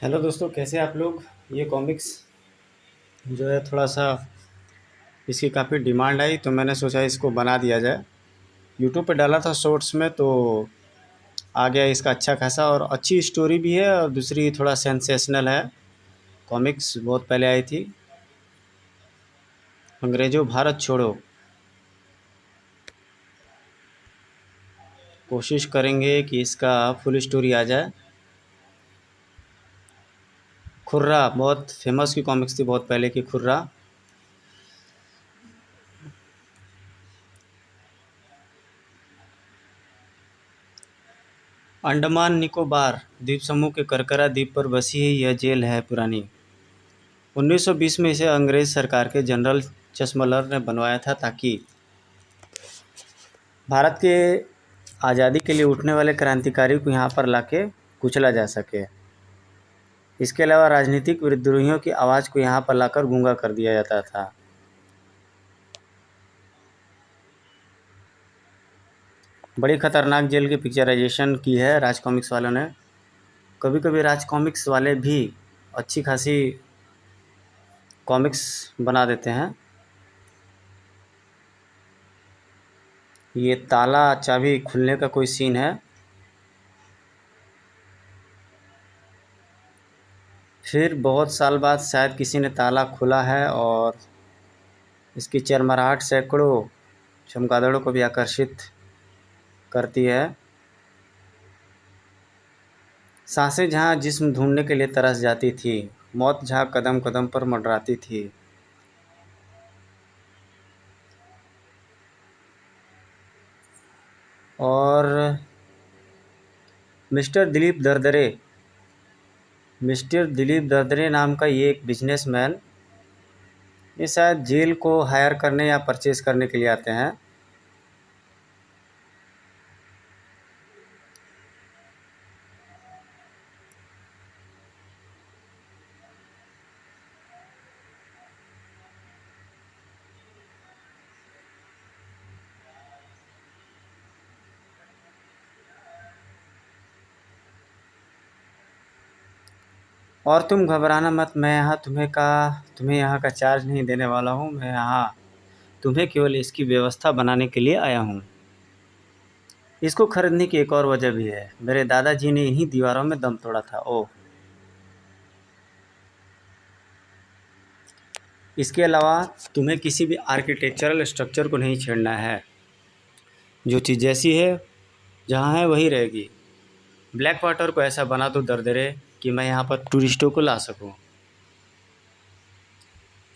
Hello दोस्तों, कैसे हैं आप लोग। ये कॉमिक्स जो है थोड़ा सा इसकी काफ़ी डिमांड आई तो मैंने सोचा इसको बना दिया जाए। यूट्यूब पे डाला था शॉर्ट्स में तो आ गया इसका अच्छा खासा, और अच्छी स्टोरी भी है और दूसरी थोड़ा सेंसेशनल है। कॉमिक्स बहुत पहले आई थी, अंग्रेज़ों भारत छोड़ो। कोशिश करेंगे कि इसका फुल स्टोरी आ जाए। खुर्रा बहुत फेमस की कॉमिक्स थी, बहुत पहले की खुर्रा। अंडमान निकोबार द्वीप समूह के करकरा द्वीप पर बसी है यह जेल है पुरानी। 1920 में इसे अंग्रेज़ सरकार के जनरल चश्मलर ने बनवाया था ताकि भारत के आज़ादी के लिए उठने वाले क्रांतिकारी को यहाँ पर लाके कुचला जा सके। इसके अलावा राजनीतिक विद्रोहियों की आवाज़ को यहाँ पर लाकर गूंगा कर दिया जाता था। बड़ी खतरनाक जेल की पिक्चराइजेशन की है राज कॉमिक्स वालों ने। कभी कभी राज कॉमिक्स वाले भी अच्छी खासी कॉमिक्स बना देते हैं। ये ताला चाबी खुलने का कोई सीन है। फिर बहुत साल बाद शायद किसी ने ताला खोला है और इसकी चरमराहट सैकड़ों चमगादड़ों को भी आकर्षित करती है। सांसें जहाँ जिस्म ढूंढने के लिए तरस जाती थी, मौत जहाँ कदम कदम पर मंडराती थी। और मिस्टर दिलीप दरदरे मिस्टर दिलीप दरदरे नाम का ये एक बिजनेसमैन, ये शायद जेल को हायर करने या परचेज करने के लिए आते हैं। और तुम घबराना मत, मैं यहाँ तुम्हें यहाँ का चार्ज नहीं देने वाला हूँ। मैं यहाँ तुम्हें केवल इसकी व्यवस्था बनाने के लिए आया हूँ। इसको खरीदने की एक और वजह भी है, मेरे दादाजी ने इन्हीं दीवारों में दम तोड़ा था। ओह, इसके अलावा तुम्हें किसी भी आर्किटेक्चरल स्ट्रक्चर को नहीं छेड़ना है। जो चीज़ जैसी है जहाँ है वही रहेगी। ब्लैक वाटर को ऐसा बना दो दरदरे कि मैं यहाँ पर टूरिस्टों को ला सकूँ।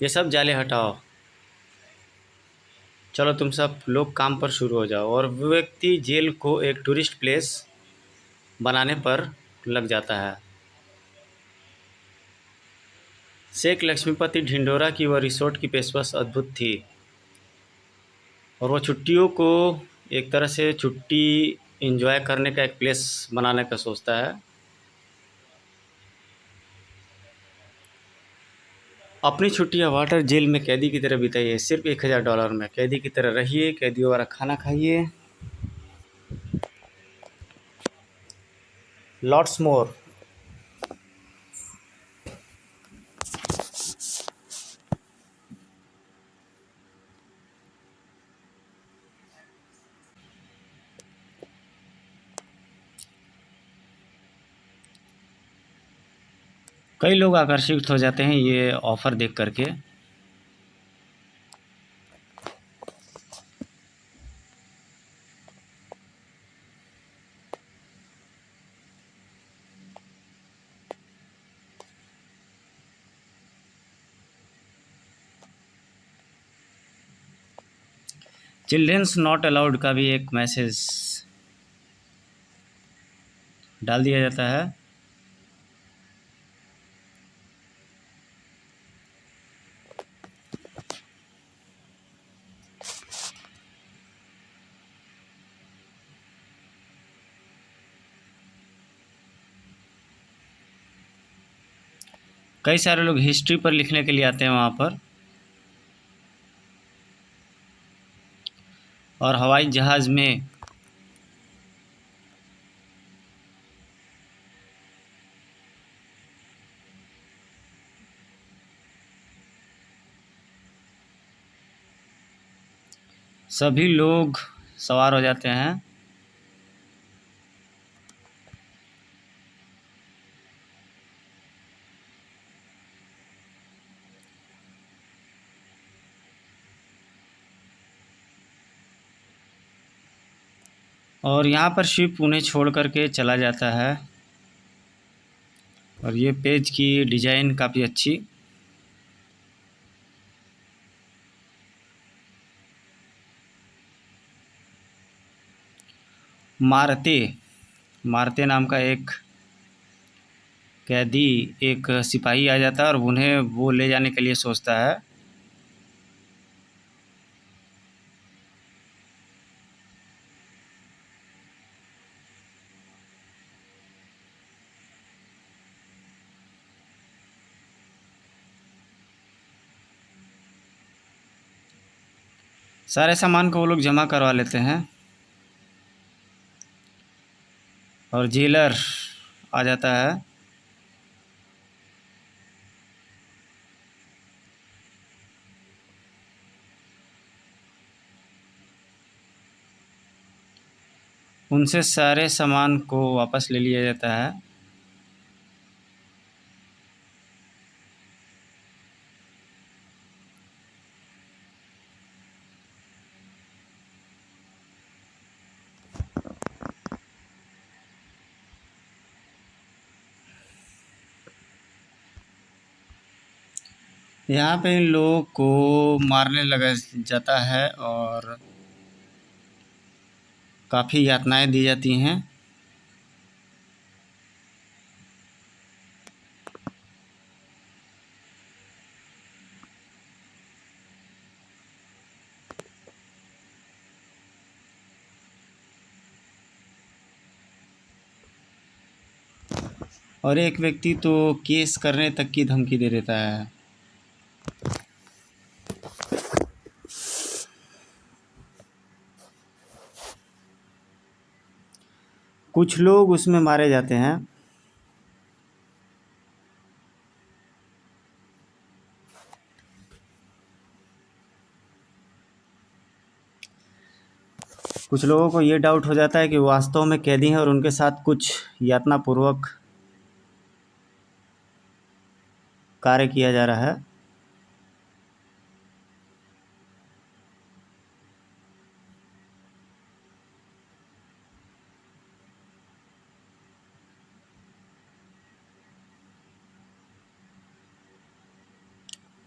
ये सब जाले हटाओ, चलो तुम सब लोग काम पर शुरू हो जाओ। और वो व्यक्ति जेल को एक टूरिस्ट प्लेस बनाने पर लग जाता है। शेख लक्ष्मीपति ढिंडोरा की वह रिसोर्ट की पेशकश अद्भुत थी, और वो छुट्टियों को एक तरह से छुट्टी एंजॉय करने का एक प्लेस बनाने का सोचता है। अपनी छुट्टियां वाटर जेल में कैदी की तरह बिताइए, सिर्फ $1000 में। कैदी की तरह रहिए, कैदियों वाला खाना खाइए। Lots more. कई लोग आकर्षित हो जाते हैं ये ऑफ़र देख करके। चिल्ड्रेंस नॉट अलाउड का भी एक मैसेज डाल दिया जाता है। कई सारे लोग हिस्ट्री पर लिखने के लिए आते हैं वहाँ पर। और हवाई जहाज़ में सभी लोग सवार हो जाते हैं। और यहाँ पर शिप उन्हें छोड़ करके चला जाता है। और ये पेज की डिज़ाइन काफ़ी अच्छी। मारते मारते नाम का एक कैदी, एक सिपाही आ जाता है और उन्हें वो ले जाने के लिए सोचता है। सारे सामान को वो लोग जमा करवा लेते हैं और जेलर आ जाता है। उनसे सारे सामान को वापस ले लिया जाता है। यहाँ पे इन लोगों को मारने लगा जाता है और काफ़ी यातनाएं दी जाती हैं। और एक व्यक्ति तो केस करने तक की धमकी दे देता है। कुछ लोग उसमें मारे जाते हैं। कुछ लोगों को ये डाउट हो जाता है कि वो वास्तव में कैदी हैं और उनके साथ कुछ यातनापूर्वक कार्य किया जा रहा है।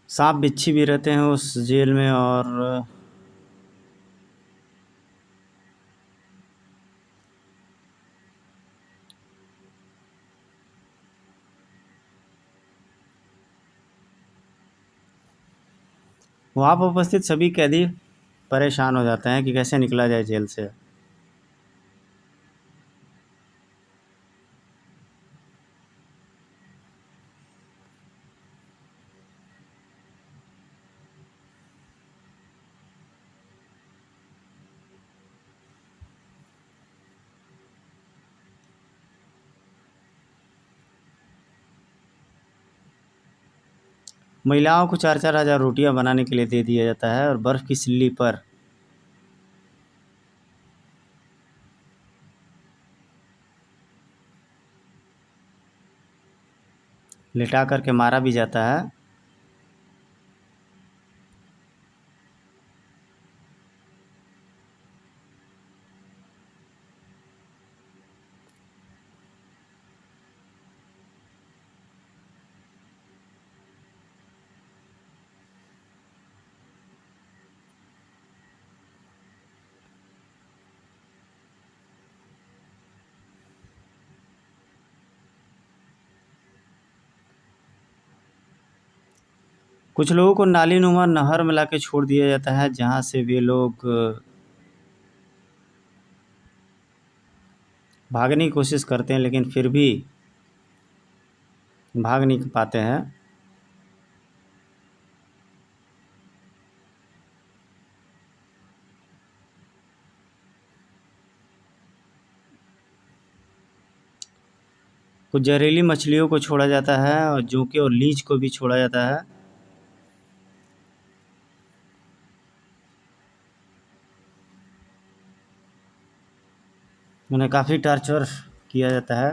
सांप बिच्छी भी रहते हैं उस जेल में। और वहाँ पर उपस्थित सभी कैदी परेशान हो जाते हैं कि कैसे निकला जाए जेल से। महिलाओं को 4-4 हज़ार रोटियां बनाने के लिए दे दिया जाता है और बर्फ़ की सिल्ली पर लिटा करके मारा भी जाता है। कुछ लोगों को नालीनुमा नहर में लाके छोड़ दिया जाता है, जहाँ से वे लोग भागने की कोशिश करते हैं लेकिन फिर भी भाग नहीं पाते हैं। कुछ जहरीली मछलियों को छोड़ा जाता है और जोके और लीच को भी छोड़ा जाता है। उन्हें काफ़ी टॉर्चर किया जाता है।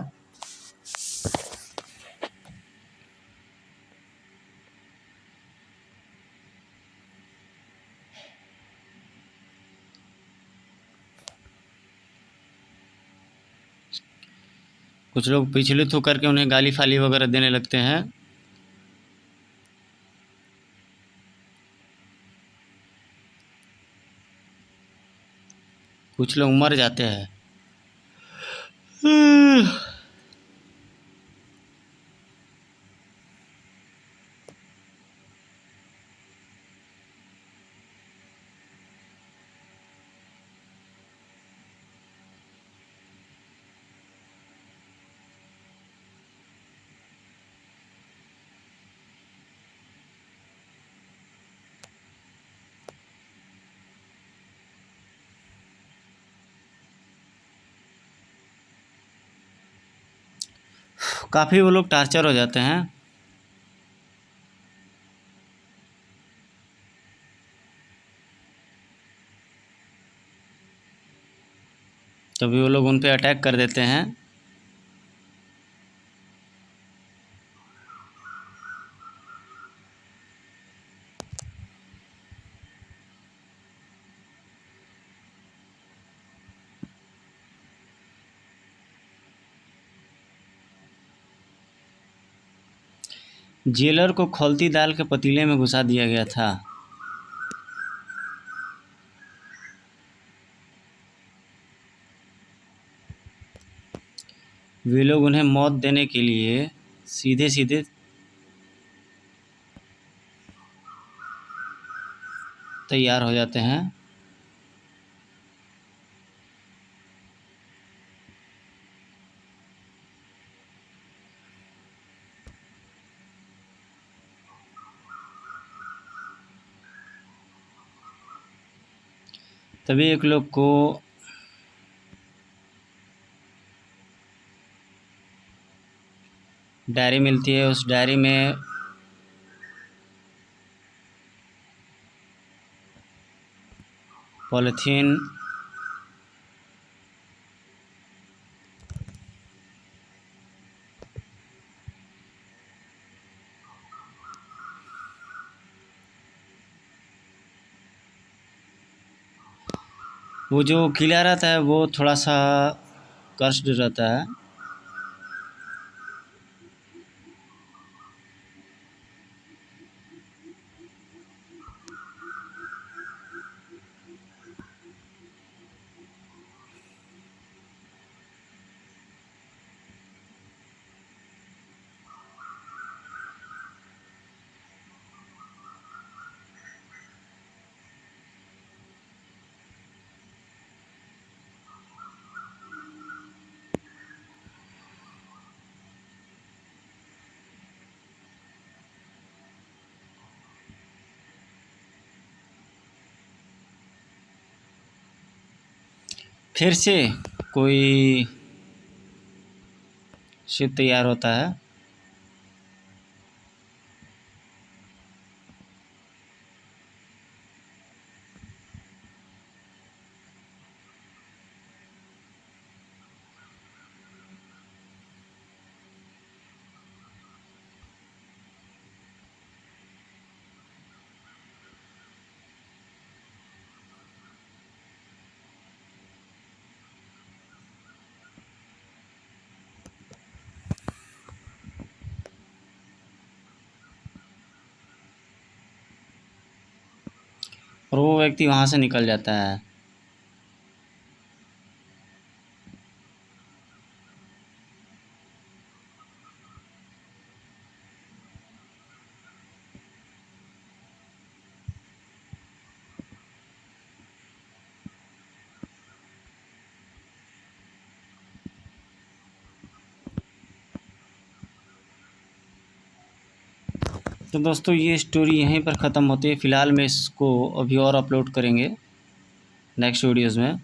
कुछ लोग विचलित होकर के उन्हें गाली फाली वगैरह देने लगते हैं। कुछ लोग मर जाते हैं। काफ़ी वो लोग टॉर्चर हो जाते हैं। तभी वो लोग उन पे अटैक कर देते हैं। जेलर को खौलती दाल के पतीले में घुसा दिया गया था। वे लोग उन्हें मौत देने के लिए सीधे सीधे तैयार हो जाते हैं। तभी एक लोग को डायरी मिलती है। उस डायरी में पॉलीथीन वो जो गीला रहता है वो थोड़ा सा कर्स्ड रहता है। फिर से कोई शिप तैयार होता है। और वो व्यक्ति वहाँ से निकल जाता है। तो दोस्तों ये स्टोरी यहीं पर ख़त्म होती है। फ़िलहाल मैं इसको अभी और अपलोड करेंगे नेक्स्ट वीडियोज़ में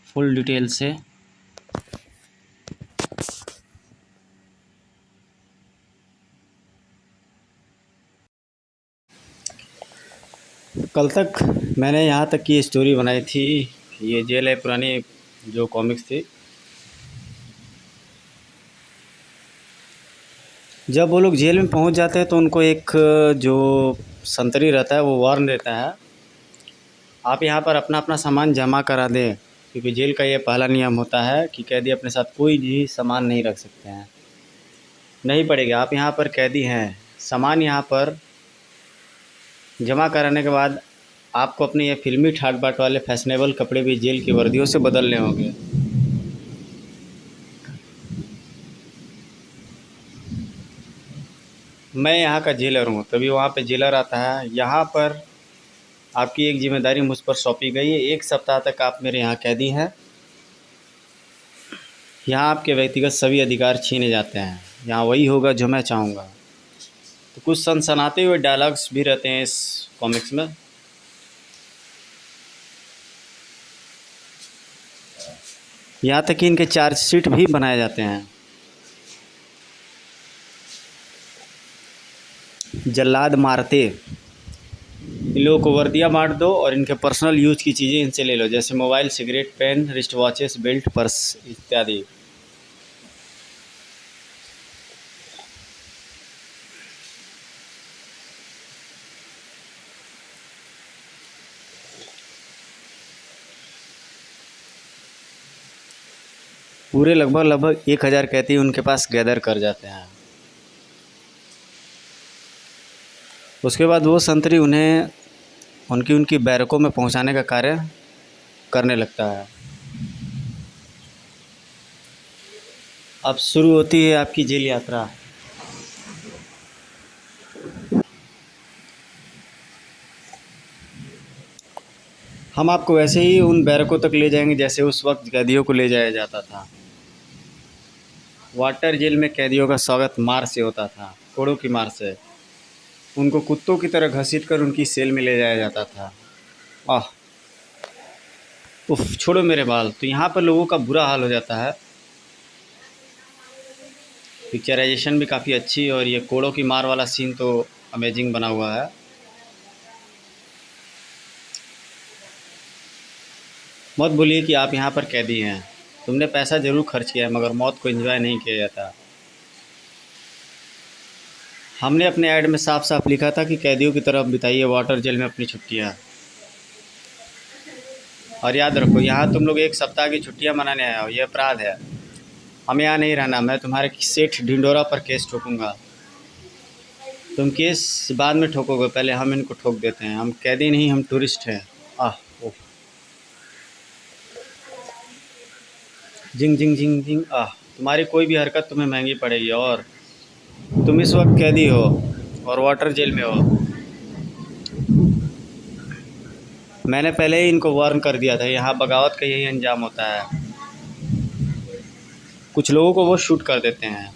फुल डिटेल से। कल तक मैंने यहाँ तक की स्टोरी बनाई थी ये जेल है पुरानी जो कॉमिक्स थी। जब वो लोग जेल में पहुंच जाते हैं तो उनको एक जो संतरी रहता है वो वार्न देता है, आप यहाँ पर अपना अपना सामान जमा करा दें, क्योंकि जेल का ये पहला नियम होता है कि कैदी अपने साथ कोई भी सामान नहीं रख सकते हैं। नहीं पड़ेगा, आप यहाँ पर कैदी हैं, सामान यहाँ पर जमा कराने के बाद आपको अपने ये फिल्मी ठाट बाट वाले फैशनेबल कपड़े भी जेल की वर्दियों से बदलने होंगे। मैं यहाँ का जेलर हूँ, तभी वहाँ पे जेलर आता है। यहाँ पर आपकी एक जिम्मेदारी मुझ पर सौंपी गई है, 1 सप्ताह तक आप मेरे यहाँ कैदी हैं। यहाँ आपके व्यक्तिगत सभी अधिकार छीने जाते हैं, यहाँ वही होगा जो मैं चाहूँगा। तो कुछ सनसनाते हुए डायलॉग्स भी रहते हैं इस कॉमिक्स में। यहाँ तक कि इनके चार्जशीट भी बनाए जाते हैं। जल्लाद मारते, इन लोगों को वर्दियाँ बांट दो और इनके पर्सनल यूज़ की चीज़ें इनसे ले लो, जैसे mobile, cigarette, pen, wrist watches, belt, purse इत्यादि। पूरे लगभग 1000 कैदी उनके पास गैदर कर जाते हैं। उसके बाद वो संतरी उन्हें उनकी उनकी बैरकों में पहुंचाने का कार्य करने लगता है। अब शुरू होती है आपकी जेल यात्रा। हम आपको वैसे ही उन बैरकों तक ले जाएंगे जैसे उस वक्त कैदियों को ले जाया जाता था। वाटर जेल में कैदियों का स्वागत मार से होता था, कोड़ों की मार से। उनको कुत्तों की तरह घसीटकर उनकी सेल में ले जाया जाता था। आह, उफ, छोड़ो मेरे बाल। तो यहाँ पर लोगों का बुरा हाल हो जाता है। पिक्चराइजेशन भी काफ़ी अच्छी, और ये कोड़ों की मार वाला सीन तो अमेजिंग बना हुआ है। मत भूलिए कि आप यहाँ पर कैदी हैं। तुमने पैसा ज़रूर खर्च किया है, मगर मौत को एंजॉय नहीं किया जाता। हमने अपने ऐड में साफ साफ लिखा था कि कैदियों की तरफ बिताइए वाटर जेल में अपनी छुट्टियाँ। और याद रखो, यहाँ तुम लोग 1 सप्ताह की छुट्टियाँ मनाने आए हो, ये अपराध है। हम यहाँ नहीं रहना, मैं तुम्हारे सेठ ढिंडोरा पर केस ठोकूँगा। तुम केस बाद में ठोकोगे, पहले हम इनको ठोक देते हैं। हम कैदी नहीं, हम टूरिस्ट हैं। आह, ओह, जिंग जिंग जिंग जिंग, आह। तुम्हारी कोई भी हरकत तुम्हें महंगी पड़ेगी, और तुम इस वक्त कैदी हो और वाटर जेल में हो। मैंने पहले ही इनको वार्न कर दिया था, यहाँ बगावत का यही अंजाम होता है। कुछ लोगों को वो शूट कर देते हैं,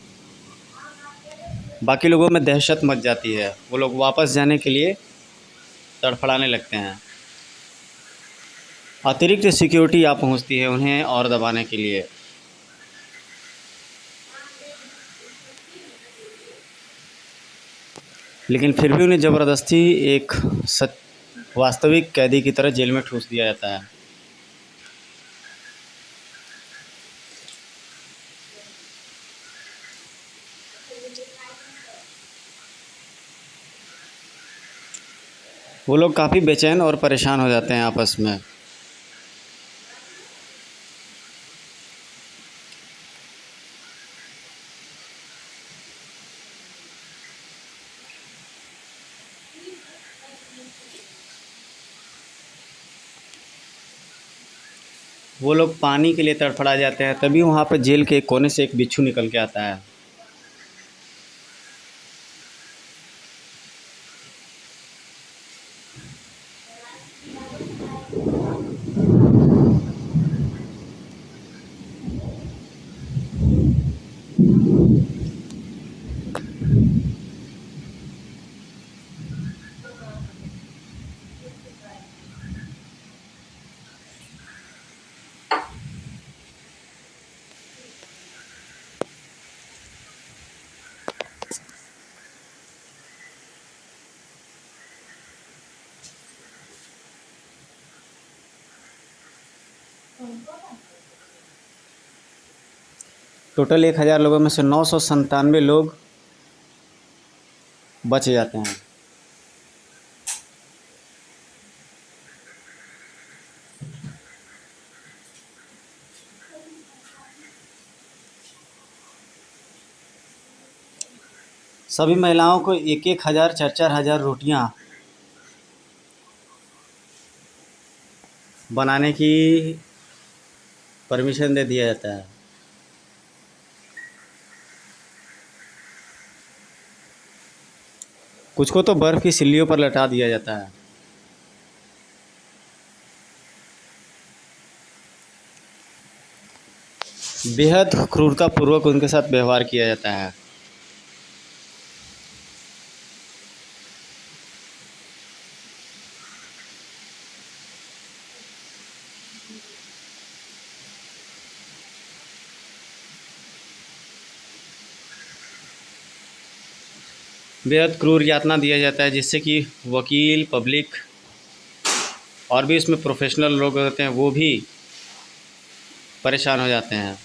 बाकी लोगों में दहशत मच जाती है। वो लोग वापस जाने के लिए तड़फड़ाने लगते हैं। अतिरिक्त सिक्योरिटी आ पहुंचती है उन्हें और दबाने के लिए। लेकिन फिर भी उन्हें ज़बरदस्ती एक वास्तविक कैदी की तरह जेल में ठूस दिया जाता है। वो लोग काफ़ी बेचैन और परेशान हो जाते हैं आपस में। वो लोग पानी के लिए तड़फड़ा जाते हैं, तभी वहाँ पर जेल के एक कोने से एक बिच्छू निकल के आता है। टोटल 1000 लोगों में से 997 लोग बच जाते हैं। सभी महिलाओं को 1-1 हज़ार 4-4 हज़ार रोटियां बनाने की परमिशन दे दिया जाता है। कुछ को तो बर्फ़ की सिल्लियों पर लटा दिया जाता है। बेहद क्रूरतापूर्वक उनके साथ व्यवहार किया जाता है। बेहद क्रूर यातना दिया जाता है, जिससे कि वकील, पब्लिक और भी इसमें प्रोफेशनल लोग होते हैं, वो भी परेशान हो जाते हैं।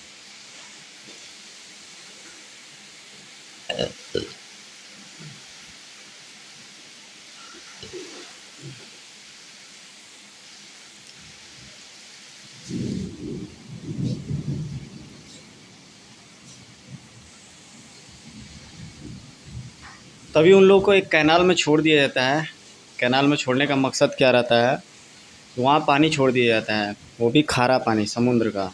तभी उन लोगों को एक कैनाल में छोड़ दिया जाता है। कैनाल में छोड़ने का मकसद क्या रहता है? वहाँ पानी छोड़ दिया जाता है, वो भी खारा पानी समुद्र का।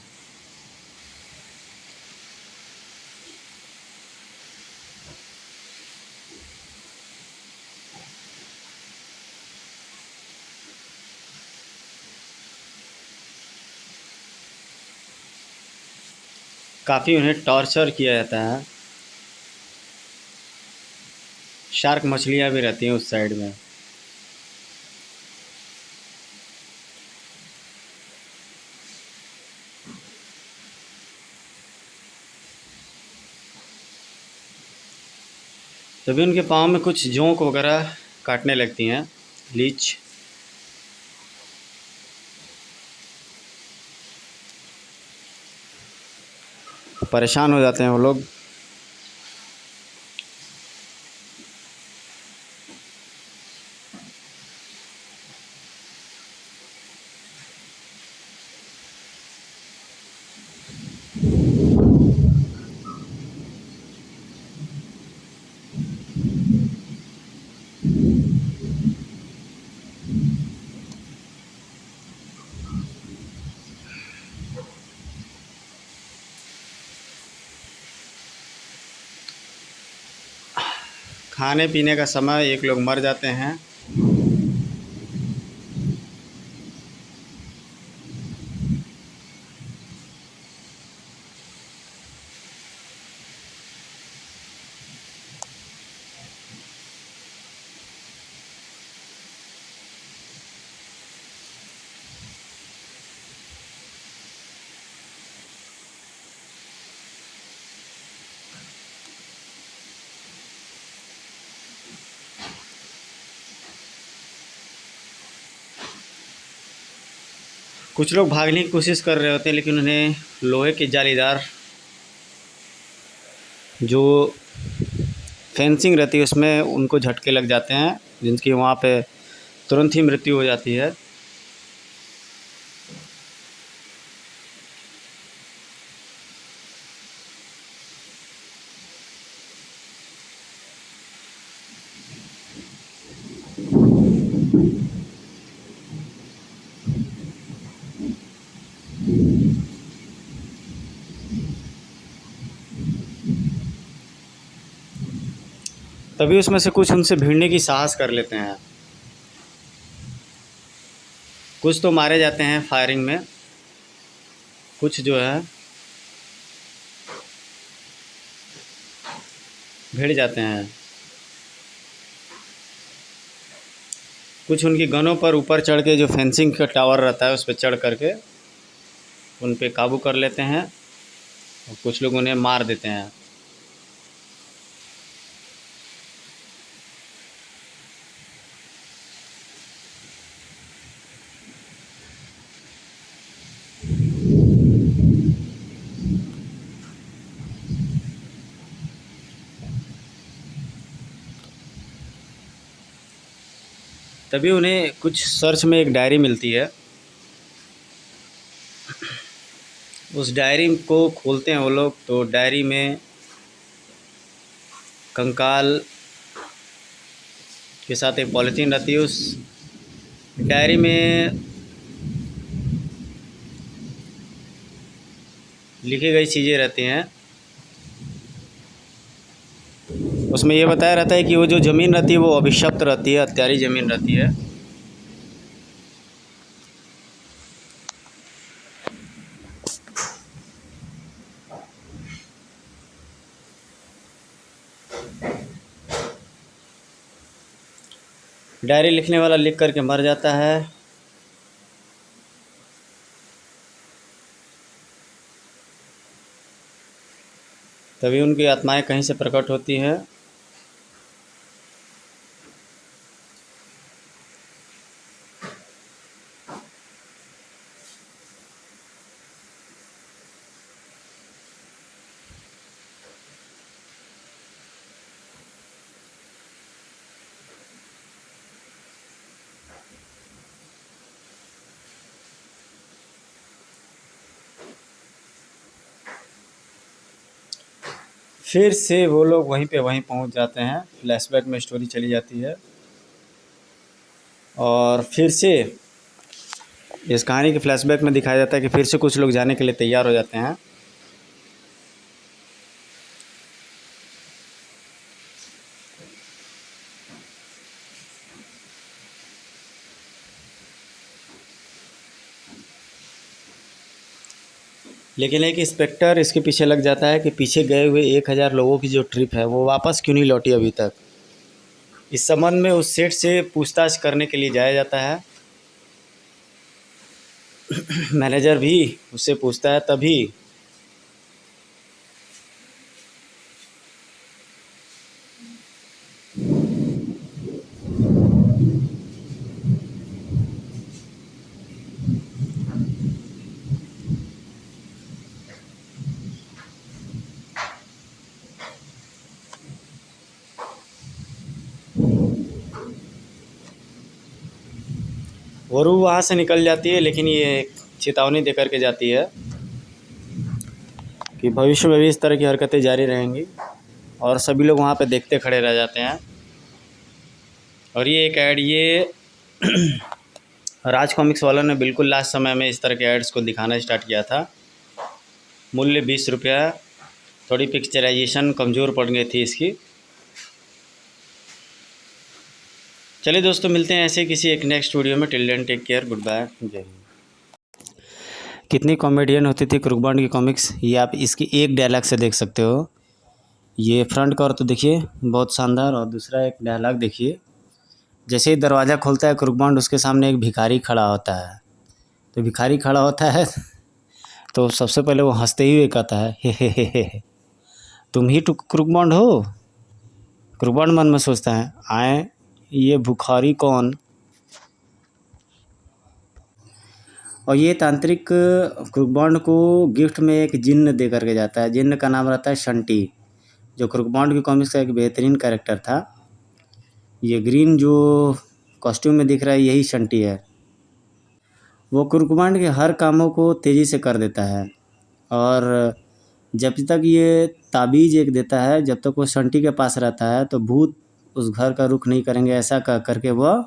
काफ़ी उन्हें टॉर्चर किया जाता है। शार्क मछलियाँ भी रहती हैं उस साइड में। तभी उनके पाँव में कुछ जोंक वगैरह काटने लगती हैं, लीच। परेशान हो जाते हैं वो लोग। खाने पीने का समय एक लोग मर जाते हैं। कुछ लोग भागने की कोशिश कर रहे होते हैं, लेकिन उन्हें लोहे के जालीदार जो फेंसिंग रहती है उसमें उनको झटके लग जाते हैं, जिनकी वहाँ पे तुरंत ही मृत्यु हो जाती है। तभी उसमें से कुछ उनसे भिड़ने की साहस कर लेते हैं। कुछ तो मारे जाते हैं फायरिंग में, कुछ जो है भिड़ जाते हैं। कुछ उनकी गनों पर ऊपर चढ़ के, जो फेंसिंग का टावर रहता है उस पर चढ़ करके उन पे काबू कर लेते हैं, और कुछ लोग उन्हें मार देते हैं। तभी उन्हें कुछ सर्च में एक डायरी मिलती है। उस डायरी को खोलते हैं वो लोग, तो डायरी में कंकाल के साथ एक पॉलीथीन रहती है। उस डायरी में लिखी गई चीज़ें रहती हैं। उसमें ये बताया रहता है कि वो जो ज़मीन रहती है वो अभिशप्त रहती है, हत्यारी ज़मीन रहती है। डायरी लिखने वाला लिख करके मर जाता है। तभी उनकी आत्माएं कहीं से प्रकट होती हैं। फिर से वो लोग वहीं पहुंच जाते हैं। फ्लैशबैक में स्टोरी चली जाती है और फिर से इस कहानी के फ्लैशबैक में दिखाया जाता है कि फिर से कुछ लोग जाने के लिए तैयार हो जाते हैं। लेकिन एक इंस्पेक्टर इसके पीछे लग जाता है कि पीछे गए हुए 1000 लोगों की जो ट्रिप है वो वापस क्यों नहीं लौटी अभी तक। इस संबंध में उस सेठ से पूछताछ करने के लिए जाया जाता है। मैनेजर भी उससे पूछता है। तभी वरू वहाँ से निकल जाती है, लेकिन ये चेतावनी दे करके जाती है कि भविष्य में भी इस तरह की हरकतें जारी रहेंगी। और सभी लोग वहाँ पे देखते खड़े रह जाते हैं। और ये एक ऐड ये राज कॉमिक्स वालों ने बिल्कुल लास्ट समय में इस तरह के एड्स को दिखाना स्टार्ट किया था। मूल्य 20 रुपया। थोड़ी पिक्चराइजेशन कमज़ोर पड़ गई थी इसकी। चलिए दोस्तों, मिलते हैं ऐसे किसी एक नेक्स्ट वीडियो में। Till then take care, good bye, जय हिंद। कितनी कॉमेडियन होती थी क्रूक बॉन्ड की कॉमिक्स, ये आप इसकी एक डायलॉग से देख सकते हो। ये फ्रंट कवर तो देखिए बहुत शानदार, और दूसरा एक डायलॉग देखिए। जैसे ही दरवाज़ा खोलता है क्रूक बॉन्ड, उसके सामने एक भिखारी खड़ा होता है। तो भिखारी खड़ा होता है तो सबसे पहले वो हंसते ही हुए कहता है, हे, तुम ही तो क्रूक बॉन्ड हो। क्रूक बॉन्ड मन में सोचता है, आए ये भिखारी कौन। और ये तांत्रिक क्रूक बॉन्ड को गिफ्ट में एक जिन्न दे करके जाता है। जिन्न का नाम रहता है शंटी, जो क्रूक बॉन्ड की कॉमिक्स का एक बेहतरीन कैरेक्टर था। ये ग्रीन जो कॉस्ट्यूम में दिख रहा है यही शंटी है। वो क्रूक बॉन्ड के हर कामों को तेज़ी से कर देता है। और जब तक ये ताबीज़ एक देता है, जब तक वो शंटी के पास रहता है तो भूत उस घर का रुख नहीं करेंगे, ऐसा कह करके वह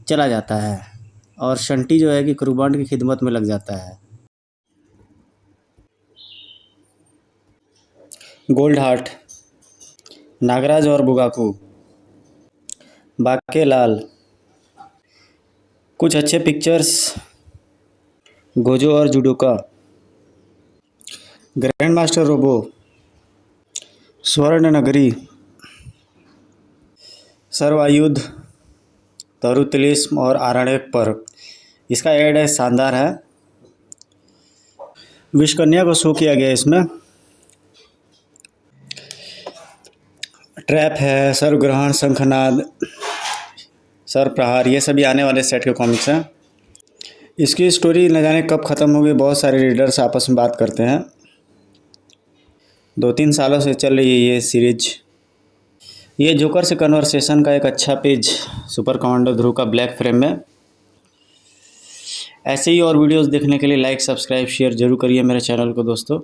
चला जाता है। और शंटी जो है कि क्रूक बॉन्ड की खिदमत में लग जाता है। गोल्ड हार्ट, नागराज और बुगाकू, बाकेलाल, कुछ अच्छे पिक्चर्स, गोजो और जुडोका, ग्रैंड मास्टर रोबो, स्वर्ण नगरी, सर्वायुध, तरु तिलिस्म और आरण्यक पर्व। इसका ऐड है, शानदार है। विषकन्या को शो किया गया इसमें। ट्रैप है, सर्वग्रहण, शंखनाद, सर प्रहार, ये सभी आने वाले सेट के कॉमिक्स हैं। इसकी स्टोरी न जाने कब ख़त्म होगी। बहुत सारे रीडर्स आपस में बात करते हैं। 2-3 सालों से चल रही है ये सीरीज। ये जोकर से कन्वर्सेशन का एक अच्छा पेज सुपर कमांडो ध्रुव का ब्लैक फ्रेम में। ऐसे ही और वीडियोस देखने के लिए लाइक सब्सक्राइब शेयर जरूर करिए मेरे चैनल को दोस्तों।